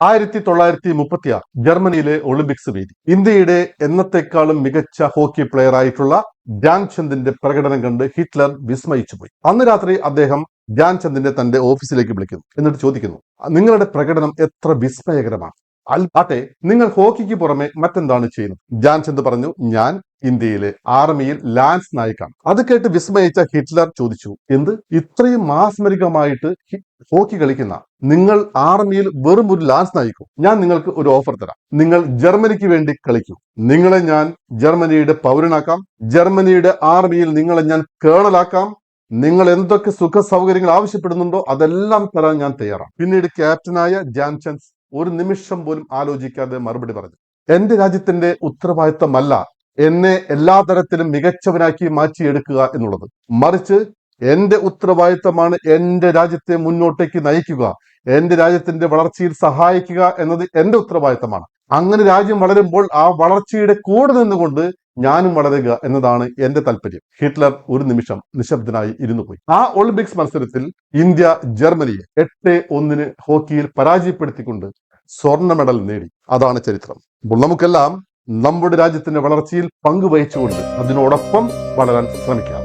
1936 ജർമ്മനിയിലെ ഒളിമ്പിക്സ് വേദി. ഇന്ത്യയുടെ എന്നത്തെക്കാളും മികച്ച ഹോക്കി പ്ലെയർ ആയിട്ടുള്ള ധ്യാൻചന്ദിന്റെ പ്രകടനം കണ്ട് ഹിറ്റ്ലർ വിസ്മയിച്ചു പോയി. അന്ന് രാത്രി അദ്ദേഹം ധ്യാൻചന്ദിനെ തന്റെ ഓഫീസിലേക്ക് വിളിക്കുന്നു. എന്നിട്ട് ചോദിക്കുന്നു, നിങ്ങളുടെ പ്രകടനം എത്ര വിസ്മയകരമാണ്. ആട്ടെ, നിങ്ങൾ ഹോക്കിക്ക് പുറമെ മറ്റെന്താണ് ചെയ്യുന്നത്? ധ്യാൻചന്ദ് പറഞ്ഞു, ഞാൻ ഇന്ത്യയിലെ ആർമിയിൽ ലാൻസ് നായിക്കാണ്. അത് കേട്ട് വിസ്മയിച്ച ഹിറ്റ്ലർ ചോദിച്ചു, എന്ത്, ഇത്രയും മാസ്മരികമായിട്ട് ഹോക്കി കളിക്കുന്ന നിങ്ങൾ ആർമിയിൽ വെറും ഒരു ലാൻസ് നായിക്കും? ഞാൻ നിങ്ങൾക്ക് ഒരു ഓഫർ തരാം. നിങ്ങൾ ജർമ്മനിക്ക് വേണ്ടി കളിക്കൂ. നിങ്ങളെ ഞാൻ ജർമ്മനിയുടെ പൗരനാക്കാം. ജർമ്മനിയുടെ ആർമിയിൽ നിങ്ങളെ ഞാൻ കേണലാക്കാം. നിങ്ങൾ എന്തൊക്കെ സുഖ സൗകര്യങ്ങൾ ആവശ്യപ്പെടുന്നുണ്ടോ അതെല്ലാം തരാൻ ഞാൻ തയ്യാറാണ്. പിന്നീട് ക്യാപ്റ്റനായ ധ്യാൻചന്ദ് ഒരു നിമിഷം പോലും ആലോചിക്കാതെ മറുപടി പറഞ്ഞു, എന്റെ രാജ്യത്തിന്റെ ഉത്തരവാദിത്തമല്ല എന്നെ എല്ലാ തരത്തിലും മികച്ചവനാക്കി മാറ്റിയെടുക്കുക എന്നുള്ളത്. മറിച്ച് എന്റെ ഉത്തരവാദിത്തമാണ് എന്റെ രാജ്യത്തെ മുന്നോട്ടേക്ക് നയിക്കുക, എന്റെ രാജ്യത്തിന്റെ വളർച്ചയിൽ സഹായിക്കുക എന്നത് എന്റെ ഉത്തരവാദിത്തമാണ്. അങ്ങനെ രാജ്യം വളരുമ്പോൾ ആ വളർച്ചയുടെ കൂടെ നിന്നുകൊണ്ട് ഞാനും വളരുക എന്നതാണ് എന്റെ താല്പര്യം. ഹിറ്റ്ലർ ഒരു നിമിഷം നിശബ്ദനായി ഇരുന്നു പോയി. ആ ഒളിമ്പിക്സ് മത്സരത്തിൽ ഇന്ത്യ ജർമ്മനിയെ 8-1 ഹോക്കിയിൽ പരാജയപ്പെടുത്തിക്കൊണ്ട് സ്വർണ്ണ മെഡൽ നേടി. അതാണ് ചരിത്രം. അപ്പോൾ നമുക്കെല്ലാം നമ്മുടെ രാജ്യത്തിന്റെ വളർച്ചയിൽ പങ്കുവഹിച്ചുകൊണ്ട് അതിനോടൊപ്പം വളരാൻ ശ്രമിക്കാം.